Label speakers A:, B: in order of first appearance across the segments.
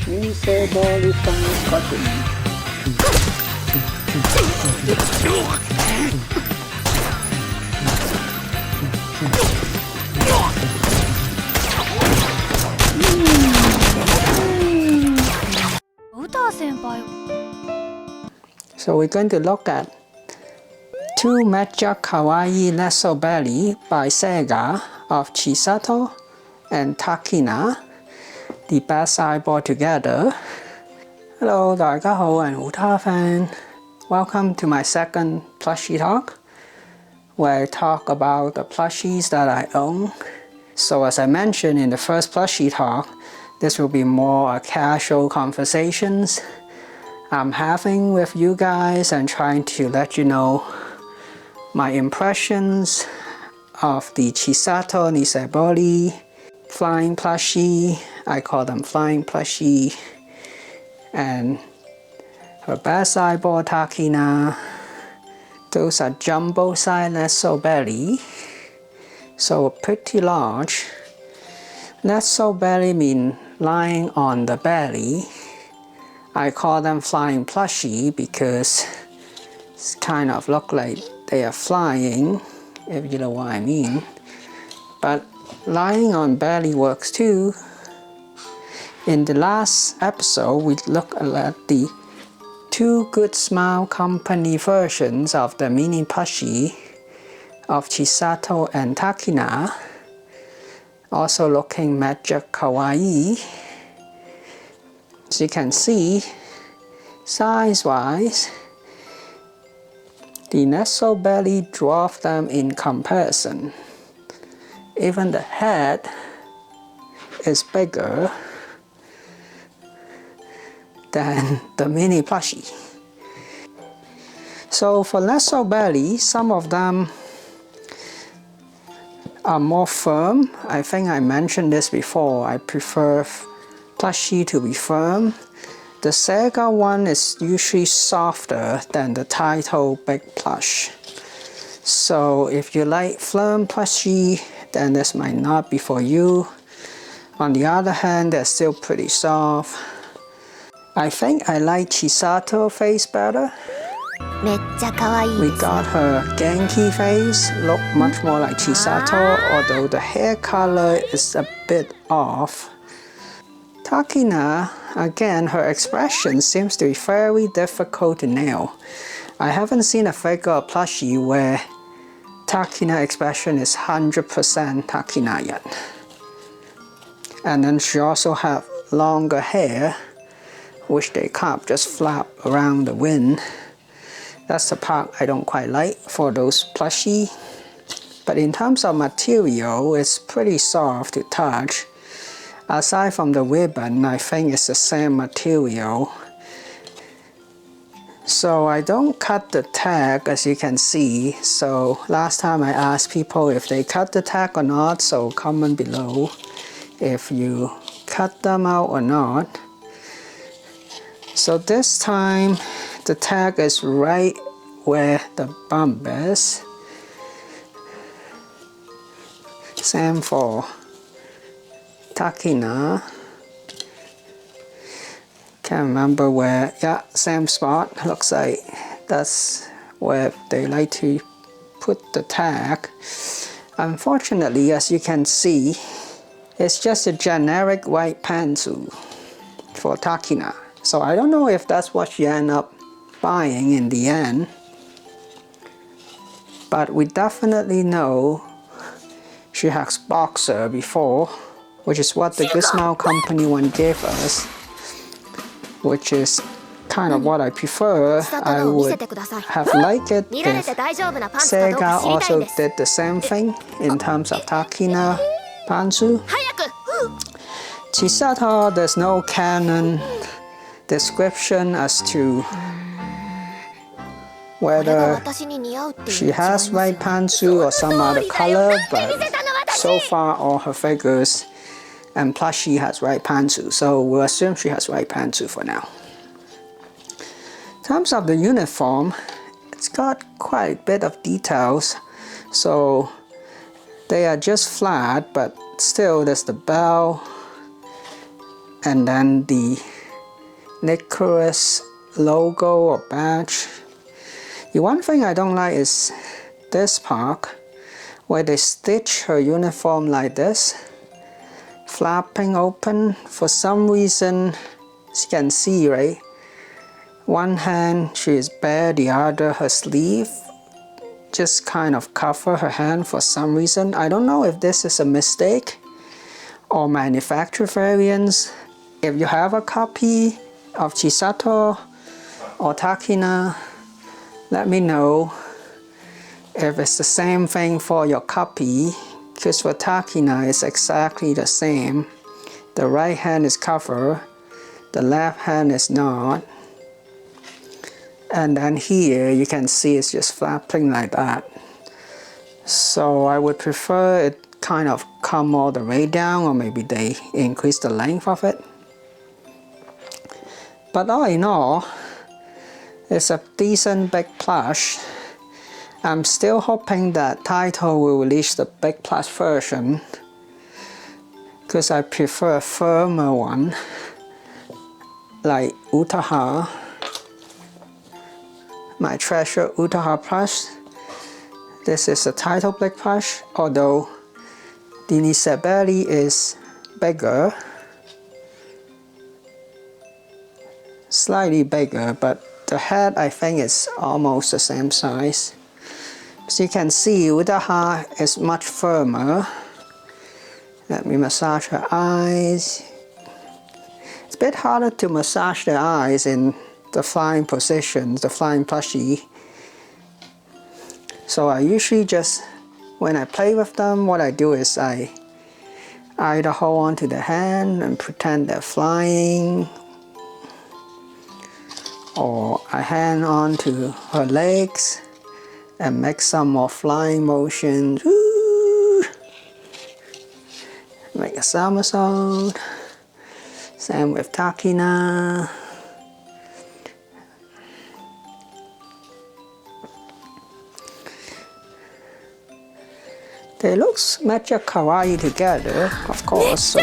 A: Nesoberi from Scotland. So we're going to look at two Mecha Kawaii Nesoberi by SEGA of Chisato and Takina, the best eyeball together. Hello, 大家好, I'm Utaha fan. Welcome to my second Plushie Talk, where I talk about the plushies that I own. So as I mentioned in the first Plushie Talk, this will be more casual conversations I'm having with you guys and trying to let you know my impressions of the Chisato Nesoberi flying plushie. I call them flying plushie. And her best eyeball Takina. Those are jumbo size Nesoberi, so pretty large. Nesoberi means lying on the belly. I call them flying plushie because it's kind of look like they are flying, if you know what I mean. But lying on belly works too. In the last episode, we looked at the two Good Smile Company versions of the mini plushie of Chisato and Takina, also looking Mecha Kawaii. As you can see, size-wise, the Nesoberi dwarf them in comparison. Even the head is bigger than the mini plushie. So for Nesoberi, some of them are more firm. I think I mentioned this before. I prefer plushie to be firm. The SEGA one is usually softer than the title big plush. So if you like firm plushie, then this might not be for you. On the other hand, they're still pretty soft. I think I like Chisato face better.
B: めっちゃ可愛い
A: We got her Genki face, look much more like Chisato, although the hair color is a bit off. Takina, again, her expression seems to be very difficult to nail. I haven't seen a figure of plushie where Takina expression is 100% Takina yet. And then she also have longer hair, which they can't just flap around the wind. That's the part I don't quite like for those plushie. But in terms of material, it's pretty soft to touch. Aside from the ribbon, I think it's the same material. So I don't cut the tag, as you can see. So last time I asked people if they cut the tag or not, so comment below if you cut them out or not. So this time the tag is right where the bump is. Same for Takina. Can't remember where. Yeah, same spot. Looks like that's where they like to put the tag. Unfortunately, as you can see, it's just a generic white pantsuit for Takina. So I don't know if that's what she ended up buying in the end. But we definitely know she has boxer before, which is what the Good Smile Company one gave us, which is kind of what I prefer. I would have liked it if SEGA also did the same thing in terms of Takina pantsuit. Chisato, there's no canon description as to whether she has white pantsuit or some other color, but so far all her figures and plushie has white pantsuit, so we'll assume she has white pantsuit for now. In terms of the uniform, it's got quite a bit of details, so they are just flat, but still there's the bell and then the Lycoris logo or badge. The one thing I don't like is this part where they stitch her uniform like this, flapping open. For some reason, as you can see, right? One hand she is bare, the other her sleeve just kind of cover her hand for some reason. I don't know if this is a mistake or manufacturer variants. If you have a copy of Chisato or Takina, let me know if it's the same thing for your copy, because for Takina it's exactly the same. The right hand is covered, the left hand is not. And then here you can see it's just flapping like that. So I would prefer it kind of come all the way down, or maybe they increase the length of it. But all in all, it's a decent big plush. I'm still hoping that Taito will release the big plush version, because I prefer a firmer one like Utaha, my treasure Utaha plush. This is a Taito big plush, although the Nesoberi is bigger, slightly bigger, but the head I think is almost the same size. So you can see Utaha is much firmer. Let me massage her eyes. It's a bit harder to massage the eyes in the flying positions, the flying plushie. So I usually just, when I play with them, what I do is I either hold on to the hand and pretend they're flying, or I hand on to her legs and make some more flying motions. Woo! Make a somersault. Same with Takina. They look mecha kawaii together, of course. So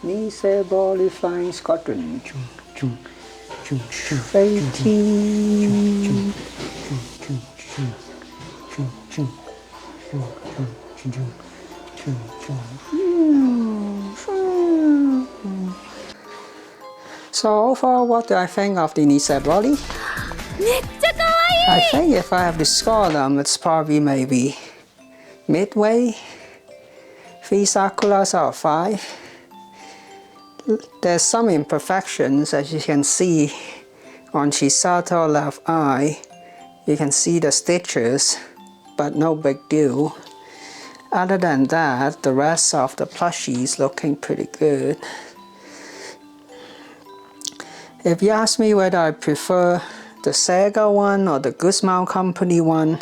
A: Nesoberi flying squadron. Fighting. So overall, what do I think of the Nesoberi? I think if I have to score them, it's probably maybe midway. 3 Sakuras out of 5. There's some imperfections, as you can see on Chisato left eye. You can see the stitches, but no big deal. Other than that, the rest of the plushies looking pretty good. If you ask me whether I prefer the SEGA one or the Good Smile Company one,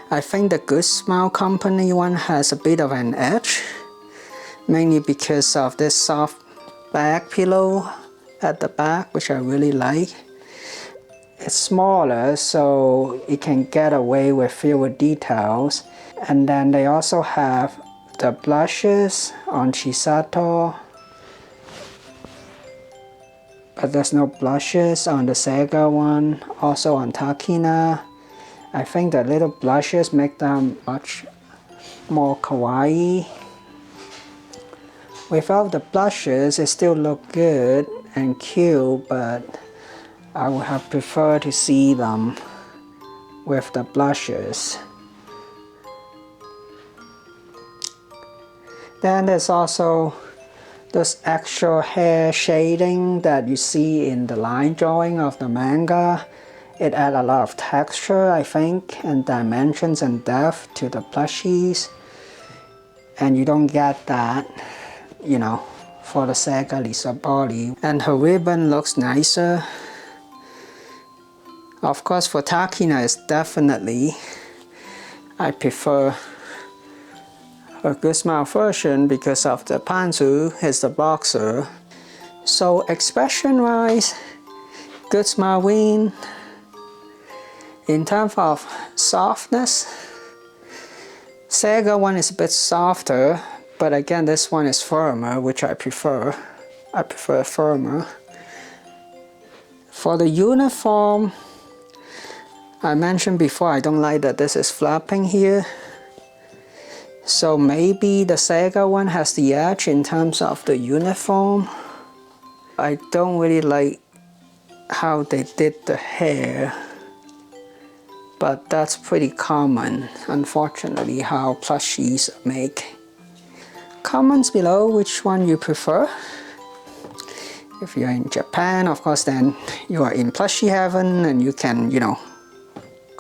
A: I think the Good Smile Company one has a bit of an edge, mainly because of this soft back pillow at the back, which I really like. It's smaller, so it can get away with fewer details. And then they also have the blushes on Chisato, but there's no blushes on the SEGA one. Also on Takina, I think the little blushes make them much more kawaii. Without the blushes, it still look good and cute, but I would have preferred to see them with the blushes. Then there's also this actual hair shading that you see in the line drawing of the manga. It adds a lot of texture, I think, and dimensions and depth to the plushies. And you don't get that, you know, for the SEGA Nesoberi. And her ribbon looks nicer. Of course, for Takina, it's definitely, I prefer a Good Smile version because of the pantsu is the boxer. So expression wise, Good Smile win. In terms of softness, SEGA one is a bit softer, but again this one is firmer, which I prefer. I prefer firmer. For the uniform, I mentioned before I don't like that this is flapping here. So maybe the SEGA one has the edge in terms of the uniform. I don't really like how they did the hair, but that's pretty common, unfortunately, how plushies make. Comments below which one you prefer. If you're in Japan, of course, then you are in plushie heaven and you can, you know,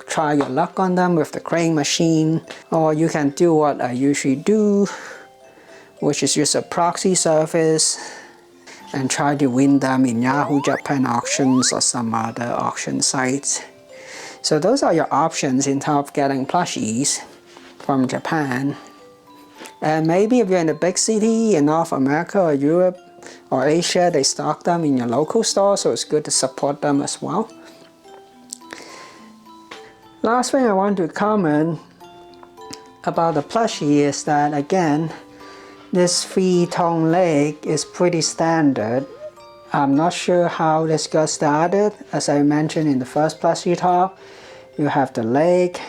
A: try your luck on them with the crane machine, or you can do what I usually do, which is use a proxy service and try to win them in Yahoo Japan auctions or some other auction sites. So those are your options in terms of getting plushies from Japan. And maybe if you're in a big city in North America or Europe or Asia, they stock them in your local store, so it's good to support them as well. Last thing I want to comment about the plushie is that, again, this 3-tone leg is pretty standard. I'm not sure how this got started. As I mentioned in the first Plushie Talk, you have the leg,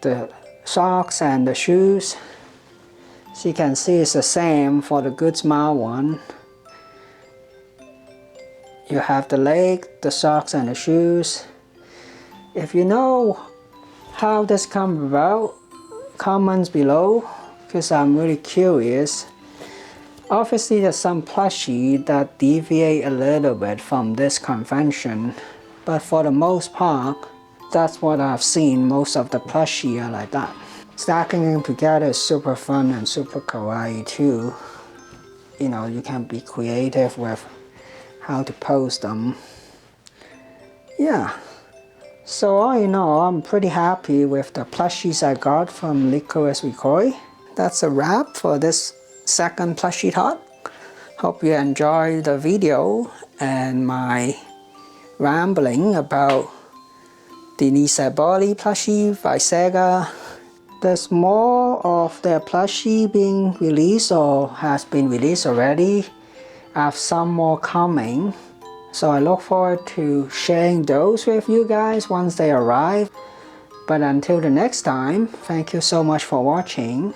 A: the socks and the shoes. So you can see it's the same for the Good Smile one. You have the leg, the socks and the shoes. If you know how this comes about, comments below, because I'm really curious. Obviously there's some plushie that deviate a little bit from this convention, but for the most part, that's what I've seen. Most of the plushie are like that. Stacking them together is super fun and super kawaii too. You know, you can be creative with how to pose them. Yeah. So all in all, I'm pretty happy with the plushies I got from Lycoris Recoil. That's a wrap for this second Plushie Talk. Hope you enjoyed the video and my rambling about the Nesoberi plushie by SEGA. There's more of their plushie being released or has been released already. I have some more coming. So I look forward to sharing those with you guys once they arrive. But until the next time, thank you so much for watching.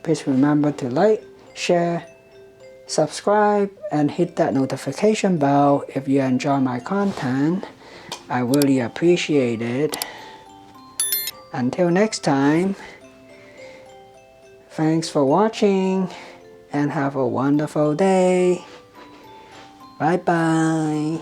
A: Please remember to like, share, subscribe, and hit that notification bell if you enjoy my content. I really appreciate it. Until next time, thanks for watching and have a wonderful day. Bye bye.